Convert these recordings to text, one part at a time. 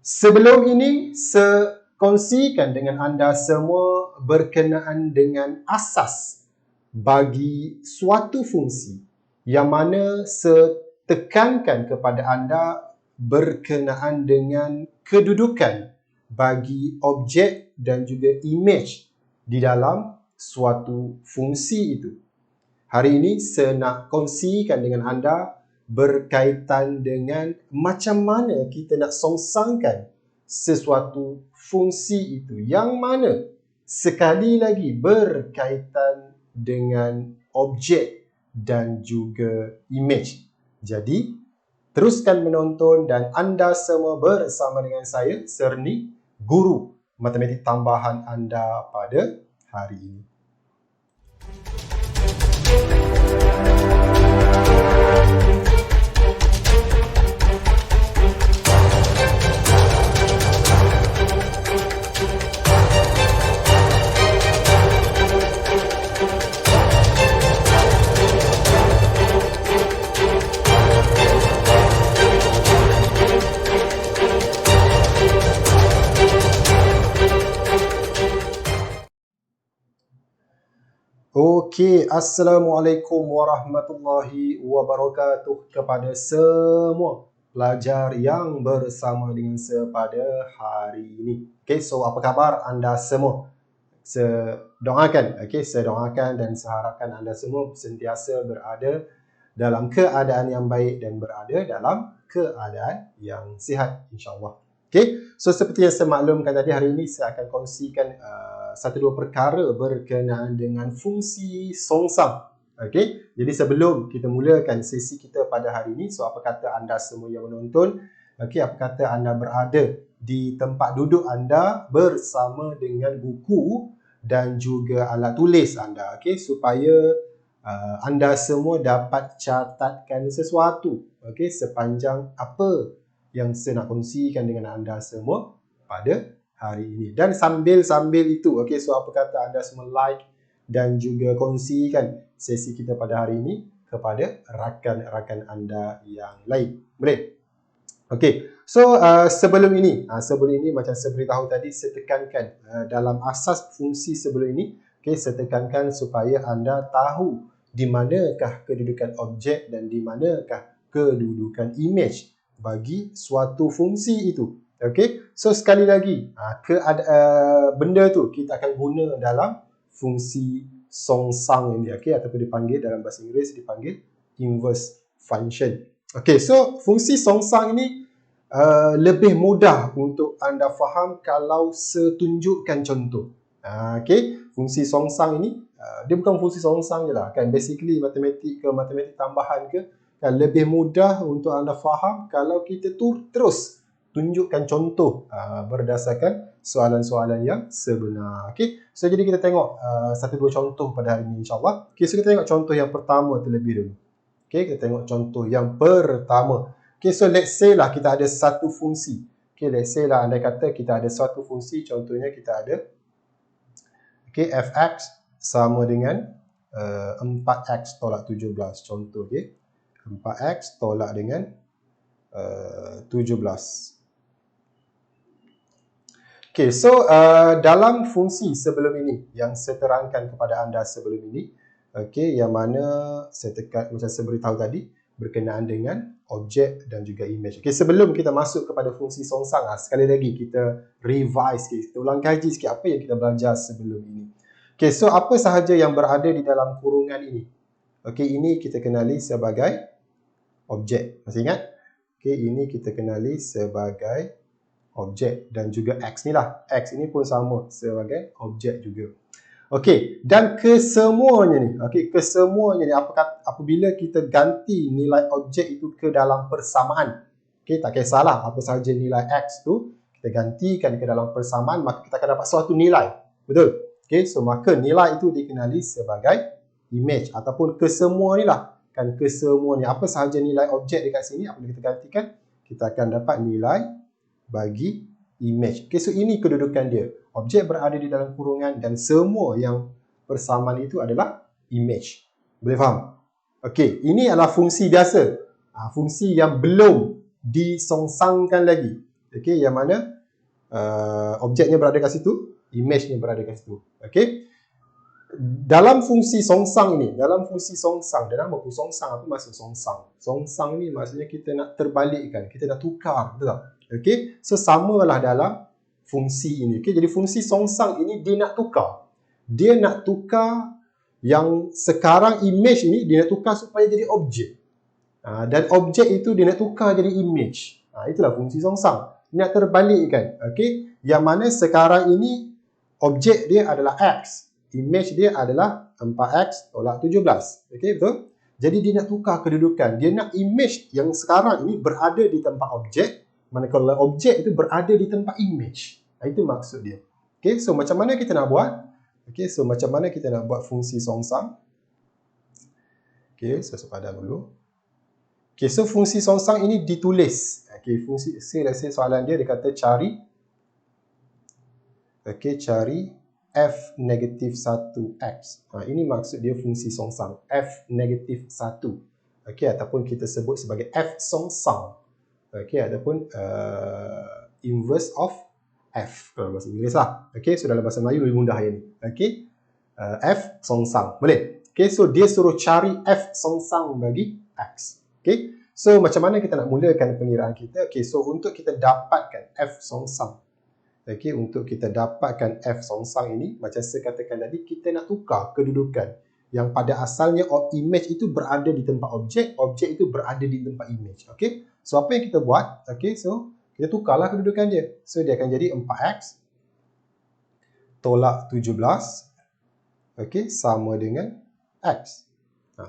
Sebelum ini, saya kongsikan dengan anda semua berkenaan dengan asas bagi suatu fungsi yang mana saya tekankan kepada anda berkenaan dengan kedudukan bagi objek dan juga image di dalam suatu fungsi itu. Hari ini saya nak kongsikan dengan anda berkaitan dengan macam mana kita nak songsangkan sesuatu fungsi itu yang mana sekali lagi berkaitan dengan objek dan juga image. Jadi, teruskan menonton dan anda semua bersama dengan saya, Serni, guru matematik tambahan anda pada hari ini. Okey, Assalamualaikum warahmatullahi wabarakatuh kepada semua pelajar yang bersama dengan saya pada hari ini. Okey, so apa khabar anda semua? Saya doakan, saya doakan dan saya harapkan anda semua sentiasa berada dalam keadaan yang baik dan berada dalam keadaan yang sihat, insya-Allah. Okey, so seperti yang saya maklumkan tadi, hari ini saya akan kongsikan satu dua perkara berkenaan dengan fungsi songsang. Okey, jadi sebelum kita mulakan sesi kita pada hari ini, so apa kata anda semua yang menonton, okey, apa kata anda berada di tempat duduk anda bersama dengan buku dan juga alat tulis anda, okey, supaya anda semua dapat catatkan sesuatu, okey, sepanjang apa yang saya nak kongsikan dengan anda semua pada hari ini. Dan sambil itu, okey, so apa kata anda semua like dan juga kongsikan sesi kita pada hari ini kepada rakan-rakan anda yang lain. Boleh? Okey, so sebelum ini macam saya beritahu tadi, saya tekankan dalam asas fungsi sebelum ini, okey, saya tekankan supaya anda tahu di manakah kedudukan objek dan di manakah kedudukan image bagi suatu fungsi itu. Okey, so sekali lagi, benda tu kita akan guna dalam fungsi songsang ini, okey, ataupun dipanggil dalam bahasa Inggeris dipanggil inverse function. Okey, so fungsi songsang ini lebih mudah untuk anda faham kalau saya tunjukkan contoh. Okey, fungsi songsang ini dia bukan fungsi songsang je lah kan, basically matematik tambahan ke, kan lebih mudah untuk anda faham kalau kita terus tunjukkan contoh berdasarkan soalan-soalan yang sebenar. Okey, so jadi kita tengok satu dua contoh pada hari ini, insya-Allah. Okey, so kita tengok contoh yang pertama terlebih dulu. Okey, kita tengok contoh yang pertama. Okey, so let's say lah kita ada satu fungsi. Okey, let's say lah andai kata kita ada satu fungsi, contohnya kita ada fx sama dengan 4x tolak 17, contoh, okey. 4x tolak dengan 17. Okey, so dalam fungsi sebelum ini yang saya terangkan kepada anda sebelum ini, okey, yang mana saya macam saya beritahu tadi berkenaan dengan objek dan juga image. Okey, sebelum kita masuk kepada fungsi songsang, sekali lagi kita revise sikit, kita ulang kaji sikit apa yang kita belajar sebelum ini. Okey, so apa sahaja yang berada di dalam kurungan ini? Okey, ini kita kenali sebagai objek. Masih ingat? Okey, ini kita kenali sebagai objek dan juga X ni lah. X ini pun sama sebagai objek juga. Okey, dan kesemuanya ni, apabila kita ganti nilai objek itu ke dalam persamaan. Okey, tak kisahlah apa sahaja nilai X tu, kita gantikan ke dalam persamaan, maka kita akan dapat suatu nilai. Betul? Okey, so maka nilai itu dikenali sebagai image ataupun kesemua ni lah. Kan kesemua ni, apa sahaja nilai objek dekat sini, apabila kita gantikan, kita akan dapat nilai bagi image. Okay, so ini kedudukan dia. Objek berada di dalam kurungan dan semua yang persamaan itu adalah image. Boleh faham? Okay, ini adalah fungsi biasa. Fungsi yang belum disongsangkan lagi. Okey, yang mana objeknya berada kat situ, image-nya berada kat situ. Okey. Dalam fungsi songsang ini, dalam fungsi songsang, dia nama pun songsang, apa maksud songsang? Songsang ni maksudnya kita nak terbalikkan, kita nak tukar, betul tak? Okey, so samalah dalam fungsi ini. Okey, jadi fungsi songsang ini dia nak tukar. Dia nak tukar yang sekarang image ni dia nak tukar supaya jadi objek. Dan objek itu dia nak tukar jadi image. Itulah fungsi songsang. Dia nak terbalikkan. Okey, yang mana sekarang ini objek dia adalah X. Image dia adalah 4X tolak 17. Okey, betul? Jadi dia nak tukar kedudukan. Dia nak image yang sekarang ini berada di tempat objek, manakala objek itu berada di tempat image. Itu maksud dia. Okey, so macam mana kita nak buat? Okey, so macam mana kita nak buat fungsi songsang? Okey, so sepadan dulu. Okey, so fungsi songsang ini ditulis. Okey, fungsi soalan dia kata cari. Okey, cari f negatif 1x. Ini maksud dia fungsi songsang. F negatif 1. Okey, ataupun kita sebut sebagai f songsang. Okey, ataupun inverse of f. Kalau bahasa Inggeris lah. Okey, so dalam bahasa Melayu lebih mudah yang ni. Okey, f songsang. Boleh? Okey, so dia suruh cari f songsang bagi x. Okey, so macam mana kita nak mulakan pengiraan kita? Okey, so untuk kita dapatkan f songsang. Okey, untuk kita dapatkan f songsang ini, macam saya katakan tadi, kita nak tukar kedudukan yang pada asalnya image itu berada di tempat objek, objek itu berada di tempat image. Okey, so apa yang kita buat? Okey, so kita tukarlah kedudukan dia. So dia akan jadi 4x tolak 17, okey, sama dengan x.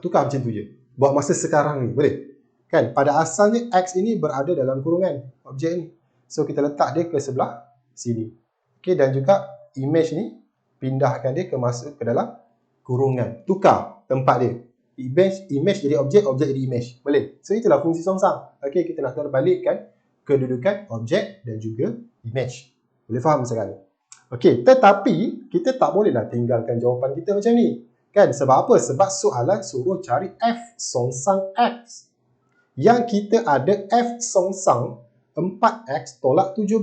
Tukar macam tu je. Buat masa sekarang ni, boleh? Kan, pada asalnya x ini berada dalam kurungan objek ni. So kita letak dia ke sebelah sini. Okey, dan juga image ni pindahkan dia masuk ke dalam kurungan. Tukar tempat dia. Image jadi objek, objek jadi image. Boleh? So itulah fungsi songsang. Okey, kita nak terbalikkan kedudukan objek dan juga image. Boleh faham sekarang? Okey, tetapi kita tak bolehlah tinggalkan jawapan kita macam ni. Kan? Sebab apa? Sebab soalan suruh cari f songsang x. Yang kita ada f songsang 4x tolak 17.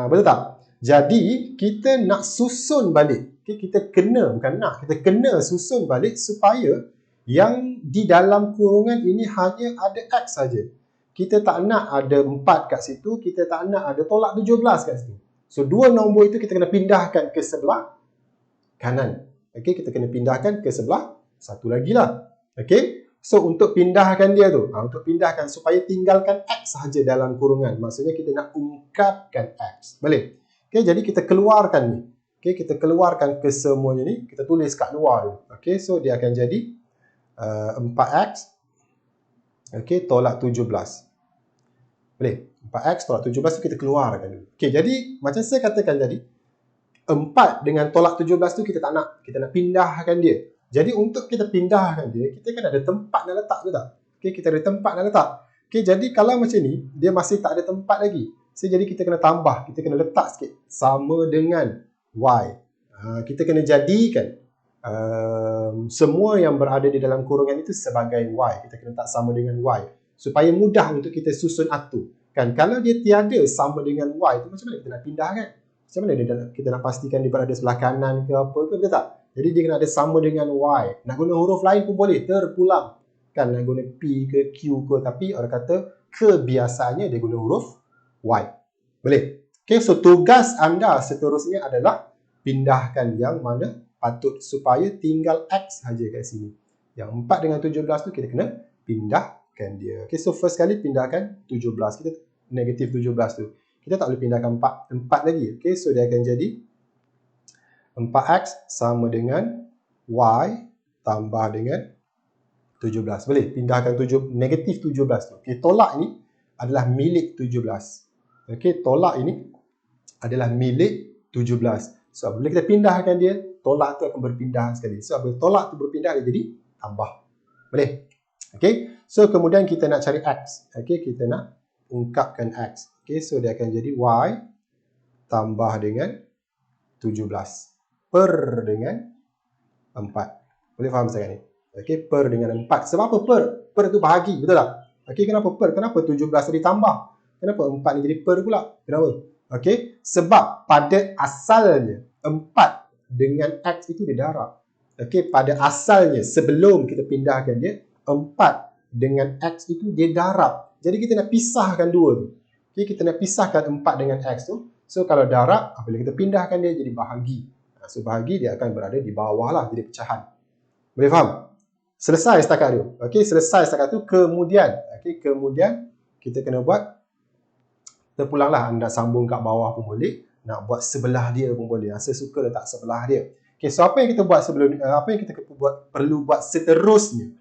Betul tak? Jadi kita nak susun balik. Okay, kita kena, bukan nak, kita kena susun balik supaya yang di dalam kurungan ini hanya ada x saja. Kita tak nak ada 4 kat situ, kita tak nak ada tolak 17 kat situ. So dua nombor itu kita kena pindahkan ke sebelah kanan. Okey, kita kena pindahkan ke sebelah satu lagi lah. Okey. So untuk pindahkan dia tu, untuk pindahkan supaya tinggalkan x sahaja dalam kurungan. Maksudnya kita nak ungkapkan x. Boleh? Okey, jadi kita keluarkan ni. Okey, kita keluarkan kesemuanya ni, kita tulis kat luar tu. Okey, so dia akan jadi 4x okey tolak 17. Boleh? 4x tolak 17 tu kita keluarkan dulu. Okey, jadi macam saya katakan tadi, 4 dengan tolak 17 tu kita tak nak. Kita nak pindahkan dia. Jadi untuk kita pindahkan dia, kita kan ada tempat nak letak, betul tak? Okey, kita ada tempat nak letak. Okey, jadi kalau macam ni, dia masih tak ada tempat lagi. So, jadi kita kena tambah, kita kena letak sikit. Sama dengan y. Kita kena jadikan semua yang berada di dalam kurungan itu sebagai y. Kita kena letak sama dengan y. Supaya mudah untuk kita susun atur. Kan, kalau dia tiada sama dengan y, itu macam mana kita nak pindahkan? Macam mana kita nak pastikan dia berada sebelah kanan ke apa ke, betul tak? Jadi dia kena ada sama dengan y. Nak guna huruf lain pun boleh, terpulang. Kan nak guna P ke Q ke, tapi orang kata kebiasaannya dia guna huruf y. Boleh? Okay, so tugas anda seterusnya adalah pindahkan yang mana patut supaya tinggal x saja kat sini. Yang 4 dengan 17 tu kita kena pindahkan dia. Okay, so first kali pindahkan 17. Kita negatif 17 tu. Kita tak boleh pindahkan 4 lagi. Okay, so dia akan jadi 4x sama dengan y tambah dengan 17. Boleh pindahkan negatif 17 tu. Okay, tolak ini adalah milik 17. Okay, tolak ini adalah milik 17. So, bila kita pindahkan dia, tolak tu akan berpindah sekali. So, bila tolak tu berpindah, dia jadi tambah. Boleh? Okay, so kemudian kita nak cari x. Okay, kita nak ungkapkan x. Okay, so dia akan jadi y tambah dengan 17. Per dengan 4. Boleh faham saya ni? Okey, per dengan 4. Sebab apa per? Per tu bahagi, betul tak? Okey, kenapa per? Kenapa 17 tadi tambah? Kenapa 4 ni jadi per pula? Kenapa? Okey, sebab pada asalnya 4 dengan X itu dia darab. Okey, pada asalnya sebelum kita pindahkan dia, 4 dengan X itu dia darab. Jadi kita nak pisahkan dua tu. Okey, kita nak pisahkan 4 dengan X tu. So kalau darab, apabila kita pindahkan dia jadi bahagi. So bahagi dia akan berada di bawah lah, jadi pecahan. Boleh faham? Selesai setakat tu. Okey, selesai setakat tu. Kemudian kita kena buat, kita pulanglah, anda sambung kat bawah pun boleh, nak buat sebelah dia pun boleh. Saya suka letak sebelah dia. Okey, so apa yang kita buat sebelum, apa yang kita perlu buat seterusnya?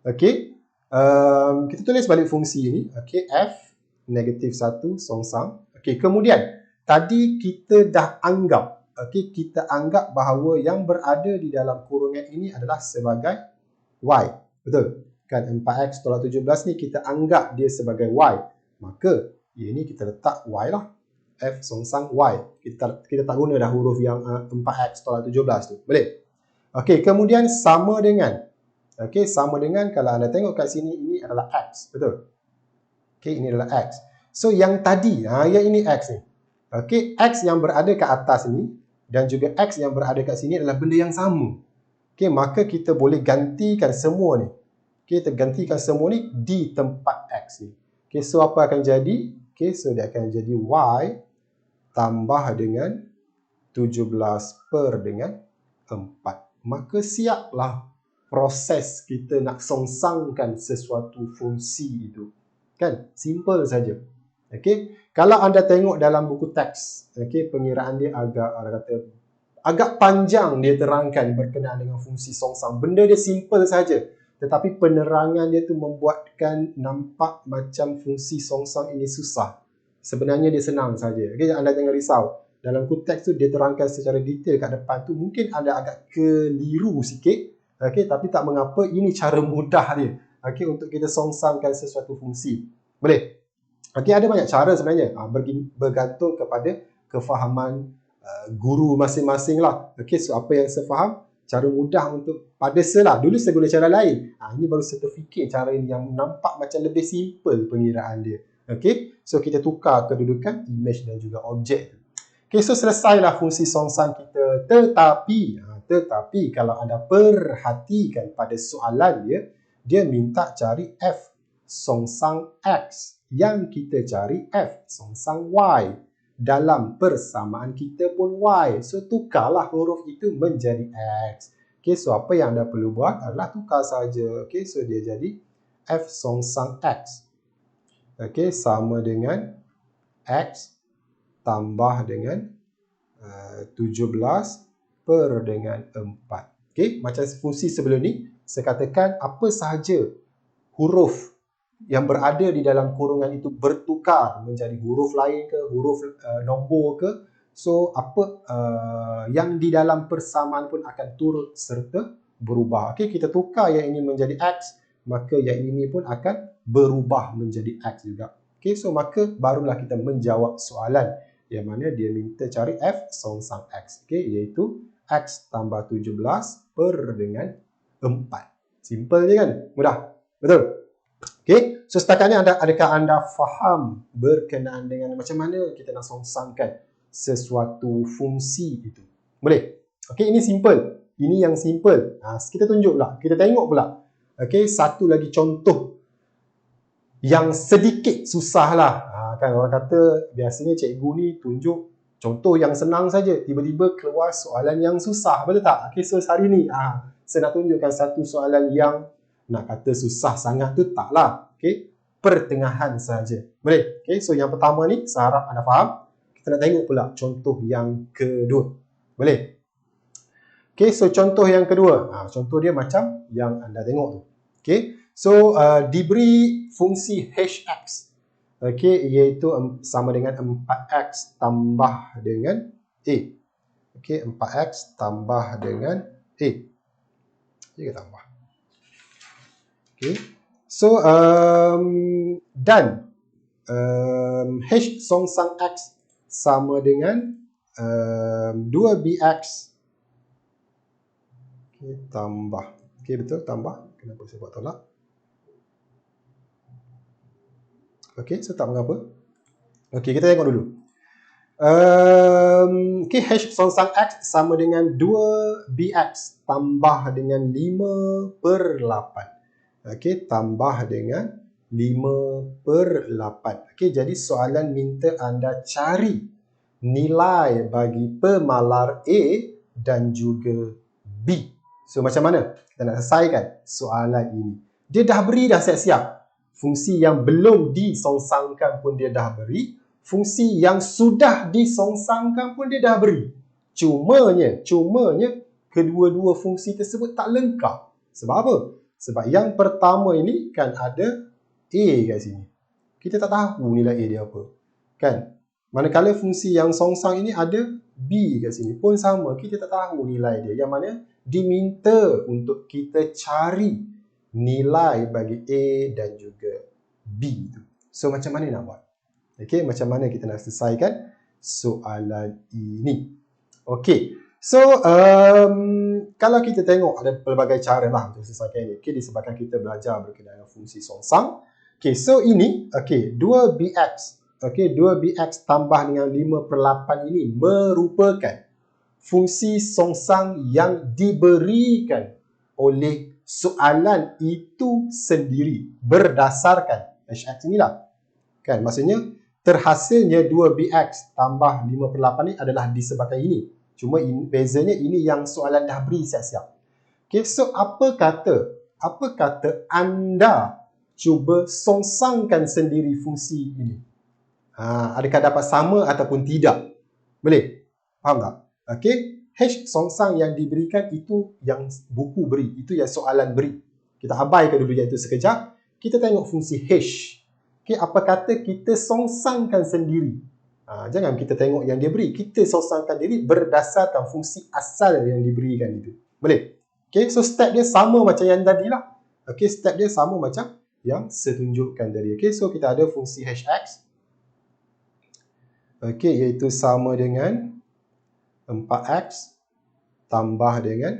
Okey, kita tulis balik fungsi ini. Okey, f negatif 1 songsang. Okey, kemudian tadi kita dah anggap, okey, kita anggap bahawa yang berada di dalam kurungan ini adalah sebagai y. Betul? Kan 4x tolak 17 ni kita anggap dia sebagai y. Maka ini kita letak y lah. F songsang y. Kita tak guna dah huruf yang 4x tolak 17 tu. Boleh? Okey, kemudian sama dengan, okey, sama dengan, kalau anda tengok kat sini, ini adalah x. Betul? Okey, ini adalah x. So yang tadi, yang ini x ni. Okey, x yang berada kat atas ni dan juga x yang berada kat sini adalah benda yang sama. Okey, maka kita boleh gantikan semua ni. Okey, kita gantikan semua ni di tempat x ni. Okey, so apa akan jadi? Okey, so dia akan jadi y tambah dengan 17 per dengan 4. Maka siaplah proses kita nak songsangkan sesuatu fungsi itu. Kan? Simple saja. Okey, kalau anda tengok dalam buku teks, okey, pengiraan dia agak panjang dia terangkan berkenaan dengan fungsi songsang. Benda dia simple saja. Tetapi penerangan dia tu membuatkan nampak macam fungsi songsang ini susah. Sebenarnya dia senang saja. Okey, anda jangan risau. Dalam buku teks tu dia terangkan secara detail kat depan tu. Mungkin ada agak keliru sikit. Okey, tapi tak mengapa, ini cara mudah dia. Okey, untuk kita songsangkan sesuatu fungsi. Boleh? Okey, ada banyak cara sebenarnya. Bergantung kepada kefahaman guru masing-masing lah. Okey, so apa yang saya faham, cara mudah untuk pada saya lah. Dulu saya guna cara lain. Ini baru saya terfikir cara ini yang nampak macam lebih simple pengiraan dia. Okey, so kita tukar kedudukan image dan juga objek. Okey, so selesailah fungsi songsang kita. Tetapi kalau anda perhatikan pada soalan dia minta cari f songsang x. Yang kita cari f songsang y. Dalam persamaan kita pun y. So tukarlah huruf itu menjadi x. Okey, so apa yang anda perlu buat adalah tukar saja. Okey, so dia jadi f songsang x. Okey, sama dengan x tambah dengan 17 per dengan 4. Okey, macam fungsi sebelum ni, saya katakan apa sahaja huruf yang berada di dalam kurungan itu bertukar menjadi huruf lain ke, huruf nombor ke. So, apa yang di dalam persamaan pun akan turut serta berubah. Okey, kita tukar yang ini menjadi x, maka yang ini pun akan berubah menjadi x juga. Okey, so maka barulah kita menjawab soalan yang mana dia minta cari f songsang x. Okey, iaitu x tambah 17 per dengan 4. Simple je kan? Mudah. Betul? Okey, so setakat ni adakah anda faham berkenaan dengan macam mana kita nak songsangkan sesuatu fungsi itu? Boleh? Okey, ini simple. Ini yang simple. Kita tunjuk pula. Kita tengok pula. Okey, satu lagi contoh yang sedikit susah lah. Kan orang kata biasanya cikgu ni tunjuk contoh yang senang saja. Tiba-tiba keluar soalan yang susah. Betul tak? Okey, so hari ni saya nak tunjukkan satu soalan yang nak kata susah sangat tu taklah. Okey, pertengahan saja. Boleh? Okey, so yang pertama ni saya harap anda faham. Kita nak tengok pula contoh yang kedua. Boleh? Okey, so contoh yang kedua. Contoh dia macam yang anda tengok tu. Okey, so diberi fungsi hx. Okey, iaitu sama dengan 4x tambah dengan a. Okey, 4x tambah dengan a. Kita tambah. Okay. So, dan h songsang x sama dengan 2bx. Okay, tambah. Okay, betul, tambah. Kenapa saya buat tolak? Okay, so tak mengapa. Okey, kita tengok dulu. Okay, H songsang X sama dengan 2BX tambah dengan 5/8. Okey, tambah dengan 5/8. Okey, jadi soalan minta anda cari nilai bagi pemalar A dan juga B. So, macam mana kita nak selesaikan soalan ini? Dia dah beri dah siap-siap. Fungsi yang belum disongsangkan pun dia dah beri. Fungsi yang sudah disongsangkan pun dia dah beri. Cumanya kedua-dua fungsi tersebut tak lengkap. Sebab apa? Sebab yang pertama ini kan ada A kat sini. Kita tak tahu nilai A dia apa. Kan? Manakala fungsi yang songsang ini ada B kat sini pun sama. Kita tak tahu nilai dia. Yang mana diminta untuk kita cari nilai bagi A dan juga B tu. So, macam mana nak buat? Okey, macam mana kita nak selesaikan soalan ini? Okey, so kalau kita tengok ada pelbagai cara lah untuk selesaikan ini. Okey, disebabkan kita belajar berkenaan dengan fungsi songsang. Okey, so ini, okey, 2BX. Okey, 2BX tambah dengan 5/8 ini merupakan fungsi songsang yang diberikan oleh soalan itu sendiri berdasarkan HX inilah. Kan, maksudnya terhasilnya 2BX tambah 5/8 ni adalah disebabkan ini. Cuma ini, bezanya ini yang soalan dah beri siap-siap. Okay, so apa kata anda cuba songsangkan sendiri fungsi ini? Adakah dapat sama ataupun tidak? Boleh? Faham tak? Okay, H songsang yang diberikan itu yang buku beri. Itu yang soalan beri. Kita abaikan dulu yang itu sekejap. Kita tengok fungsi H. Okay, apa kata kita songsangkan sendiri? Jangan kita tengok yang dia beri. Kita songsangkan diri berdasarkan fungsi asal yang diberikan itu. Boleh? Okay, so step dia sama macam yang tadi lah. Okay, step dia sama macam yang saya tunjukkan tadi. Okay, so kita ada fungsi HX. Okay, iaitu sama dengan 4X tambah dengan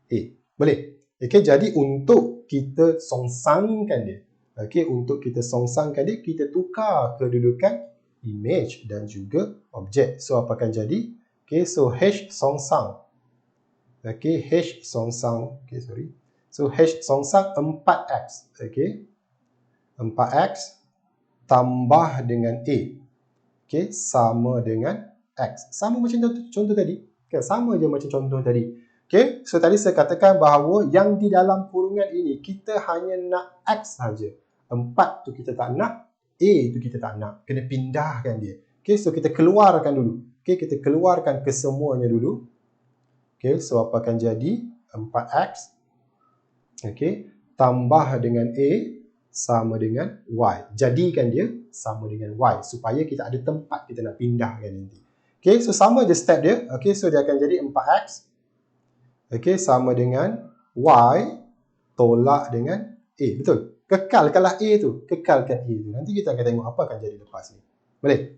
A. Boleh? Okay, jadi untuk kita songsangkan dia, okay, untuk kita songsangkan dia, kita tukar kedudukan image dan juga objek. So, apa akan jadi? Okay, so H songsang. Okay, H songsang. Okay, sorry. So, H songsang 4X. Okay, 4X tambah dengan A. Okay, sama dengan X. Sama macam contoh tadi. Okay, sama je macam contoh tadi. Okay, so tadi saya katakan bahawa yang di dalam kurungan ini kita hanya nak X saja. 4 tu kita tak nak, A tu kita tak nak. Kena pindahkan dia. Okay, so kita keluarkan dulu. Okay, kita keluarkan kesemuanya dulu. Okay, so apa akan jadi? 4X. Okay, tambah dengan A sama dengan Y. Jadikan dia sama dengan Y. Supaya kita ada tempat kita nak pindahkan nanti. Okay, so sama je step dia. Okay, so dia akan jadi 4X. Okay, sama dengan Y tolak dengan A. Betul? Kekalkanlah A tu. Kekalkan A tu. Nanti kita akan tengok apa akan jadi lepas ni. Boleh?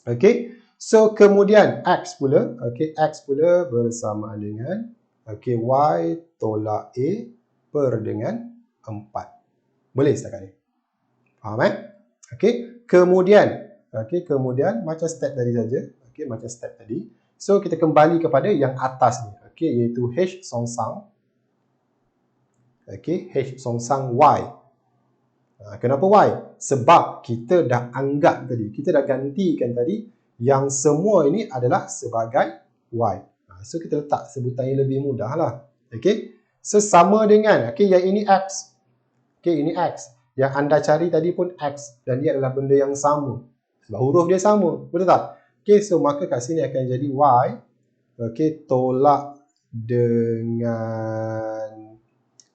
Okay. So, kemudian X pula. Okay, X pula bersamaan dengan okay, Y tolak A per dengan 4. Boleh setakat ni? Faham Okay. Kemudian macam step tadi saja. Okay, macam step tadi. So, kita kembali kepada yang atas ni. Okay, iaitu H songsang. Okay, H songsang Y. Kenapa Y? Sebab kita dah anggap tadi, kita dah gantikan tadi yang semua ini adalah sebagai Y. So, kita letak sebutan yang lebih mudah lah. Okay, so sama dengan, okay, yang ini X. Okay, ini X. Yang anda cari tadi pun X. Dan dia adalah benda yang sama. Sebab huruf dia sama. Betul tak? Okay, so maka kat sini akan jadi Y. Okay, tolak dengan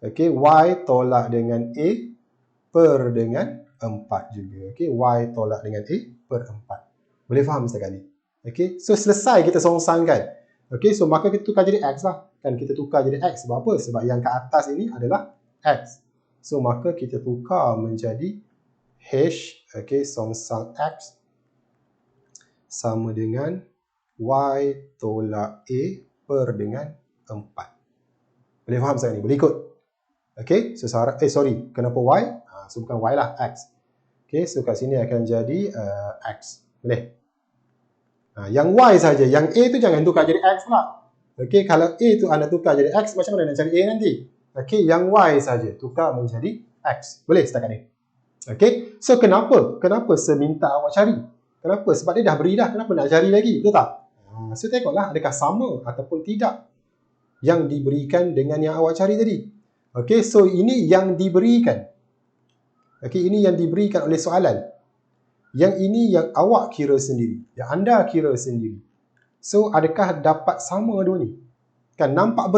okay, Y tolak dengan A per dengan 4 juga. Okay, Y tolak dengan A per 4. Boleh faham setakat ni? Okay, so selesai kita songsangkan. Okay, so maka kita tukar jadi X lah. Kan kita tukar jadi X. Sebab apa? Sebab yang ke atas ini adalah X. So maka kita tukar menjadi H, okay, songsang X sama dengan Y tolak A per dengan 4. Boleh faham saya ni? Boleh ikut? Okay, so sorry, kenapa Y? So bukan Y lah, X. Okey, so kat sini akan jadi X. Boleh? Yang Y saja, yang A tu jangan tukar jadi X pula. Okey, kalau A tu anda tukar jadi X, macam mana nak cari A nanti? Okey, yang Y saja tukar menjadi X. Boleh setakat ni? Okey, so kenapa? Kenapa seminta awak cari? Kenapa? Sebab dia dah beri dah, kenapa nak cari lagi? Betul tak? So tengoklah adakah sama ataupun tidak yang diberikan dengan yang awak cari tadi. Okey, so ini yang diberikan. Okey, ini yang diberikan oleh soalan. Yang ini yang awak kira sendiri, yang anda kira sendiri. So adakah dapat sama dua ni? Kan nampak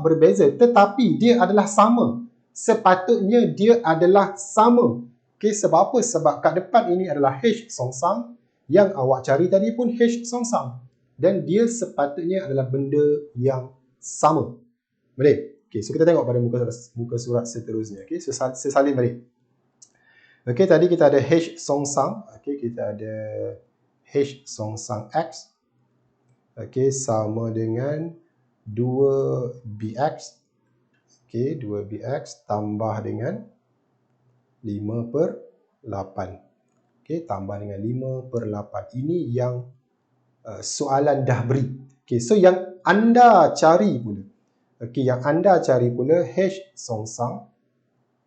berbeza, tetapi dia adalah sama. Sepatutnya dia adalah sama. Okey, sebab apa? Sebab kat depan ini adalah H songsang, yang awak cari tadi pun H songsang, dan dia sepatutnya adalah benda yang sama. Boleh? Okey, so kita tengok pada muka surat seterusnya. Okey, so salin balik. Okey, tadi kita ada H songsang. Okey, kita ada H songsang X. Okey, sama dengan 2bx. Okey, 2bx tambah dengan 5/8. Okey, tambah dengan 5/8. Ini yang soalan dah beri. Okey, so yang anda cari pula. Okey, yang anda cari pula H songsang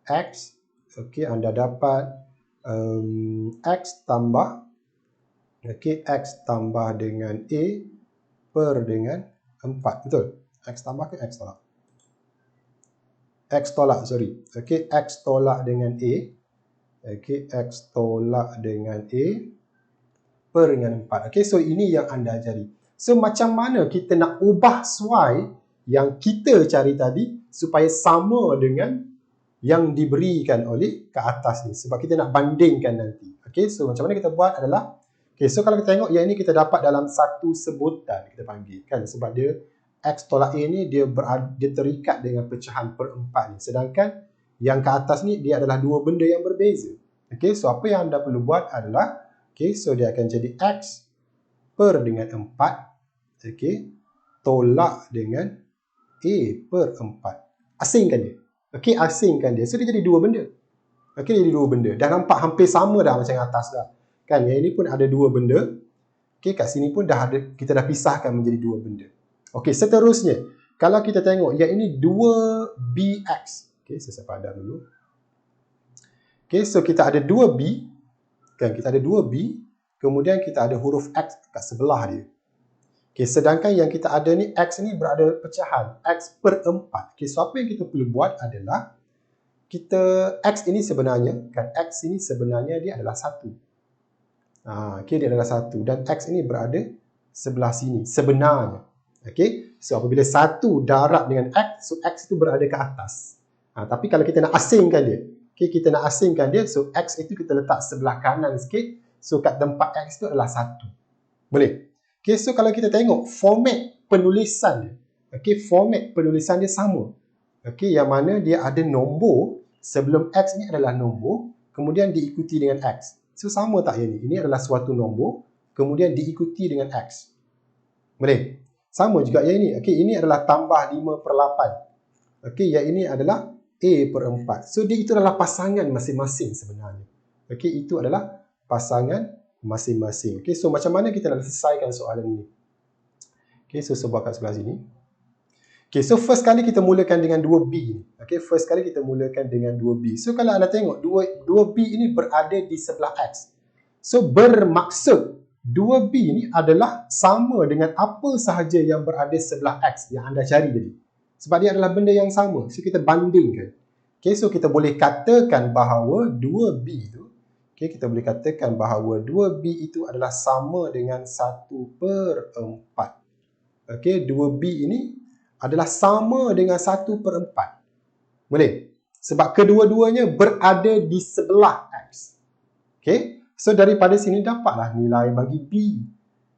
X. Okey, anda dapat X tambah, okey, X tambah dengan A per dengan 4. Betul? X tambah ke X tolak? X tolak, sorry. Okey, X tolak dengan A. Okey, X tolak dengan A per dengan 4. Okey, so ini yang anda cari. So macam mana kita nak ubah Y yang kita cari tadi supaya sama dengan yang diberikan oleh ke atas ni, sebab kita nak bandingkan nanti. Okey, so macam mana kita buat adalah, okey, so kalau kita tengok yang ini kita dapat dalam satu sebutan, kita panggil kan, sebab dia X tolak A ni dia terikat dengan pecahan per 4 ni, sedangkan yang ke atas ni dia adalah dua benda yang berbeza. Okey, so apa yang anda perlu buat adalah, okey, so dia akan jadi X per dengan 4, okey, tolak dengan A per 4. Asingkan dia. Okey, asingkan dia. So dia jadi dua benda. Okey, jadi dua benda. Dah nampak hampir sama dah macam atas dah. Kan, yang ini pun ada dua benda. Okey, kat sini pun dah ada, kita dah pisahkan menjadi dua benda. Okey, seterusnya, kalau kita tengok yang ini 2bx. Okey, saya padam dulu. Okey, so kita ada 2b. Kan, kita ada 2b. Kemudian kita ada huruf X kat sebelah dia. Okay, sedangkan yang kita ada ni, X ni berada pecahan, X per 4. Okay, so apa yang kita perlu buat adalah, kita, X ini sebenarnya, kan, X ini sebenarnya dia adalah 1. Okay, dia adalah 1. Dan X ini berada sebelah sini, sebenarnya. Okay, so apabila 1 darab dengan X, so X itu berada ke atas. Tapi kalau kita nak asingkan dia, okay, kita nak asingkan dia, so X itu kita letak sebelah kanan sikit, so kat tempat X itu adalah 1. Boleh? Okay, so kalau kita tengok format penulisan dia, okay, format penulisan dia sama. Okay, yang mana dia ada nombor, sebelum X ni adalah nombor, kemudian diikuti dengan X. So sama tak yang ni? Ini adalah suatu nombor, kemudian diikuti dengan X. Boleh? Sama juga yang ini. Okay, ini adalah tambah 5/8. Okay, yang ini adalah A per 4. So dia itu adalah pasangan masing-masing sebenarnya. Okay, itu adalah pasangan masing-masing. Okay, so macam mana kita nak selesaikan soalan ini? Okay, so buat kat sebelah sini. Okay, so first kali kita mulakan dengan 2b. Okay, first kali kita mulakan dengan 2b. So kalau anda tengok, 2b ini berada di sebelah X. So bermaksud 2b ini adalah sama dengan apa sahaja yang berada sebelah X yang anda cari tadi. Sebab dia adalah benda yang sama. So kita bandingkan. Okay, so kita boleh katakan bahawa 2b itu, okay, kita boleh katakan bahawa 2b itu adalah sama dengan 1/4. Okay, 2b ini adalah sama dengan 1/4. Boleh? Sebab kedua-duanya berada di sebelah X. Okay, so daripada sini dapatlah nilai bagi B.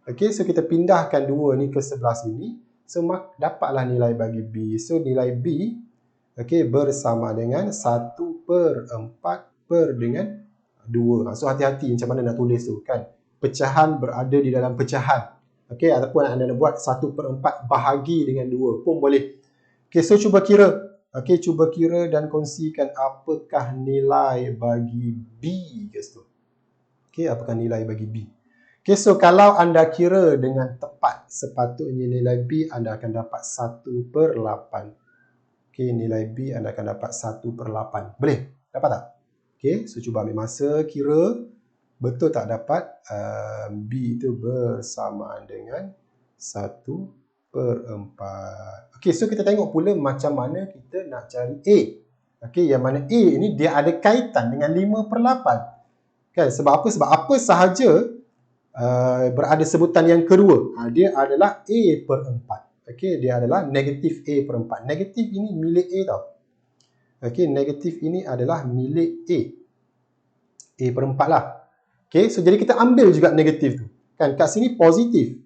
Okay, so kita pindahkan 2 ni ke sebelah sini. So dapatlah nilai bagi B. So nilai B, okay, bersama dengan 1/4 per dengan 2. So hati-hati macam mana nak tulis tu kan. Pecahan berada di dalam pecahan. Okey, ataupun anda nak buat 1/4 bahagi dengan 2 pun boleh. Okey, so cuba kira. Okey, cuba kira dan kongsikan apakah nilai bagi B, guys tu. Okey, apakah nilai bagi B? Okey, so kalau anda kira dengan tepat, sepatutnya nilai B anda akan dapat 1/8. Okey, nilai B anda akan dapat 1/8. Boleh? Dapat tak? Okey, so cuba ambil masa kira. Betul tak dapat B itu bersamaan dengan 1/4. Okey, so kita tengok pula macam mana kita nak cari A. Okey, yang mana A ni dia ada kaitan dengan 5/8. Kan? Sebab apa? Sebab apa sahaja berada sebutan yang kedua. Dia adalah A/4. Okey, dia adalah negatif A/4. Negatif ini milik A tau. Okey, negatif ini adalah milik A. A/4 lah. Okey, so jadi kita ambil juga negatif tu. Kan, kat sini positif.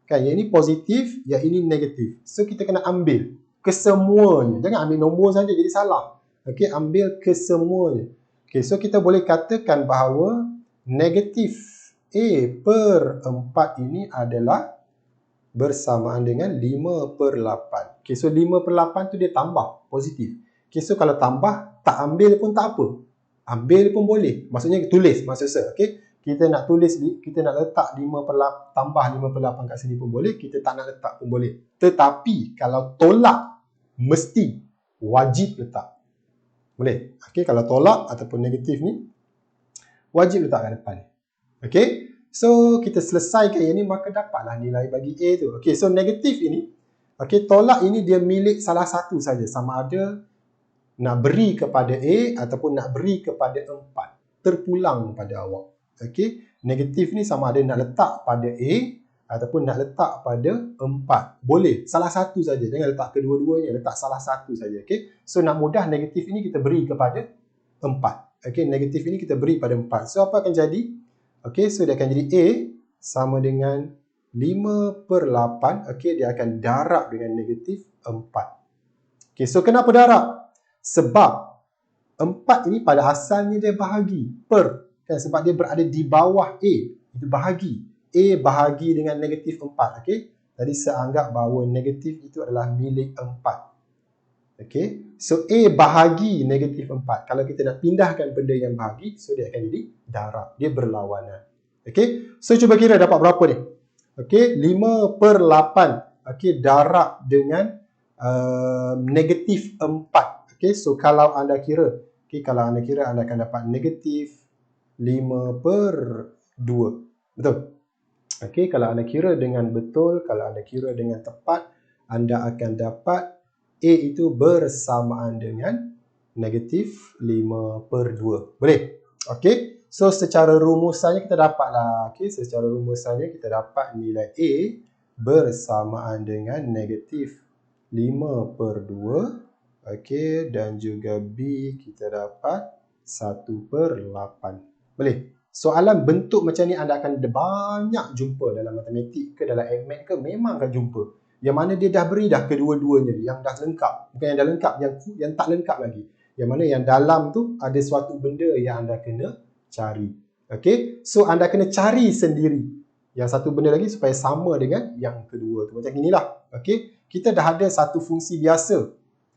Kan, yang ini positif, yang ini negatif. So kita kena ambil kesemuanya. Jangan ambil nombor saja jadi salah. Okey, ambil kesemuanya. Okey, so kita boleh katakan bahawa negatif A/4 ini adalah bersamaan dengan 5/8. Okey, so 5/8 tu dia tambah, positif. Okey, so kalau tambah, tak ambil pun tak apa. Ambil pun boleh. Maksudnya tulis, maksud saya. Okey, kita nak tulis, kita nak letak 5/8, tambah 5/8 kat sini pun boleh. Kita tak nak letak pun boleh. Tetapi, kalau tolak, mesti wajib letak. Boleh? Okey, kalau tolak ataupun negatif ni, wajib letak kat depan. Okey, so kita selesaikan yang ni, maka dapatlah nilai bagi A tu. Okey, so negatif ini, okey, tolak ini dia milik salah satu saja, sama ada nak beri kepada A ataupun nak beri kepada 4. Terpulang pada awak. Okey, negatif ni sama ada nak letak pada A ataupun nak letak pada 4. Boleh, salah satu saja. Jangan letak kedua-duanya, letak salah satu saja. Okey, so nak mudah, negatif ini kita beri kepada 4. Okey, negatif ini kita beri pada 4. So apa akan jadi? Okey, so dia akan jadi A sama dengan 5/8. Okey, dia akan darab dengan negatif 4. Okey, so kenapa darab? Sebab 4 ini pada asalnya dia bahagi per. Kan? Sebab dia berada di bawah A. Itu bahagi. A bahagi dengan negatif 4. Okey, tadi saya anggap bahawa negatif itu adalah milik 4. Okey, so A bahagi negatif 4. Kalau kita nak pindahkan benda yang bahagi, so dia akan jadi darab. Dia berlawanan. Okey, so cuba kira dapat berapa ni? Okey, 5/8. Okey, darab dengan negatif 4. Okey, so kalau anda kira, okey, kalau anda kira, anda akan dapat negatif 5/2. Betul? Okey, kalau anda kira dengan betul, kalau anda kira dengan tepat, anda akan dapat A itu bersamaan dengan negatif 5/2. Boleh? Okey, so secara rumusannya kita dapatlah. Okey, secara rumusannya kita dapat nilai A bersamaan dengan negatif 5/2. Okey, dan juga B kita dapat 1/8. Boleh? Soalan bentuk macam ni anda akan banyak jumpa dalam matematik ke dalam AgMath ke, memang akan jumpa. Yang mana dia dah beri dah kedua-duanya, yang dah lengkap. Bukan yang dah lengkap, yang tak lengkap lagi. Yang mana yang dalam tu ada suatu benda yang anda kena cari. Okey, so anda kena cari sendiri yang satu benda lagi supaya sama dengan yang kedua tu. Macam inilah. Okey, kita dah ada satu fungsi biasa.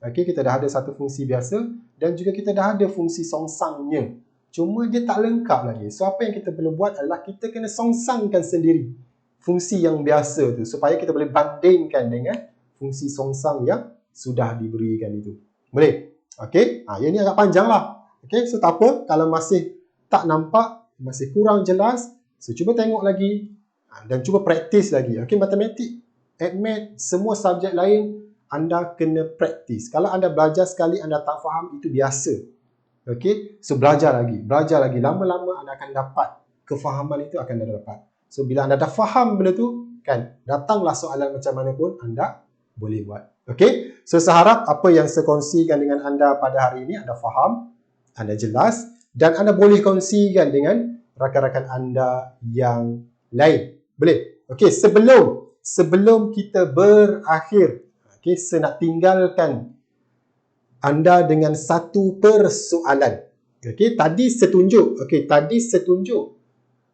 Okey, kita dah ada satu fungsi biasa dan juga kita dah ada fungsi songsangnya. Cuma dia tak lengkap lagi. So apa yang kita perlu buat adalah kita kena songsangkan sendiri fungsi yang biasa tu supaya kita boleh bandingkan dengan fungsi songsang yang sudah diberikan itu. Boleh? Okey, yang ni agak panjang lah. Okey, so tak apa. Kalau masih tak nampak, masih kurang jelas, so cuba tengok lagi dan cuba praktis lagi. Okey, matematik, AgMath, semua subjek lain anda kena praktis. Kalau anda belajar sekali anda tak faham, itu biasa. Okey, so belajar lagi. Lama-lama anda akan dapat kefahaman itu akan anda dapat. So bila anda dah faham benda tu, kan, datanglah soalan macam mana pun anda boleh buat. Okey, so saya harap apa yang saya kongsikan dengan anda pada hari ini anda faham, anda jelas dan anda boleh kongsikan dengan rakan-rakan anda yang lain. Boleh? Okey, sebelum kita berakhir, okey, saya nak tinggalkan anda dengan satu persoalan. Okey, tadi saya tunjuk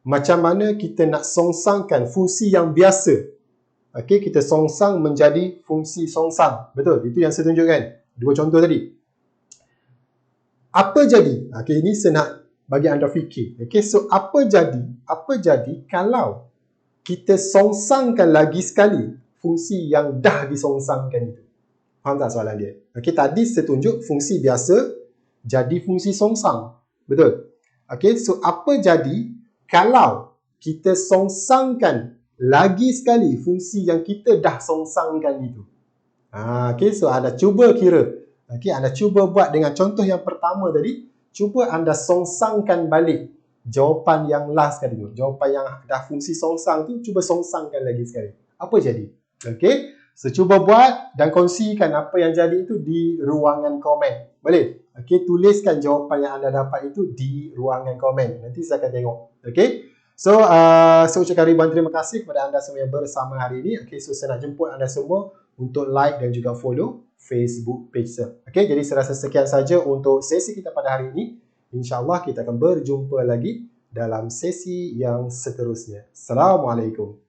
macam mana kita nak songsangkan fungsi yang biasa. Okey, kita songsang menjadi fungsi songsang. Betul? Itu yang saya tunjukkan. Dua contoh tadi. Apa jadi? Okay, ini saya nak bagi anda fikir. Okay, so apa jadi kalau kita songsangkan lagi sekali fungsi yang dah disongsangkan itu? Faham tak soalan dia? Okay, tadi saya tunjuk fungsi biasa jadi fungsi songsang. Betul? Okay, so apa jadi kalau kita songsangkan lagi sekali fungsi yang kita dah songsangkan itu? Okay, so anda cuba kira. Okay, anda cuba buat dengan contoh yang pertama tadi. Cuba anda songsangkan balik jawapan yang last tadi tu. Jawapan yang dah fungsi songsang tu, cuba songsangkan lagi sekali. Apa jadi? Okay, so cuba buat dan kongsikan apa yang jadi itu di ruangan komen. Boleh? Okay, tuliskan jawapan yang anda dapat itu di ruangan komen. Nanti saya akan tengok. Okay, so saya ucapkan ribuan terima kasih kepada anda semua yang bersama hari ini. Okay, so saya nak jemput anda semua untuk like dan juga follow Facebook page saya. Okay, jadi saya rasa sekian saja untuk sesi kita pada hari ini. InsyaAllah kita akan berjumpa lagi dalam sesi yang seterusnya. Assalamualaikum.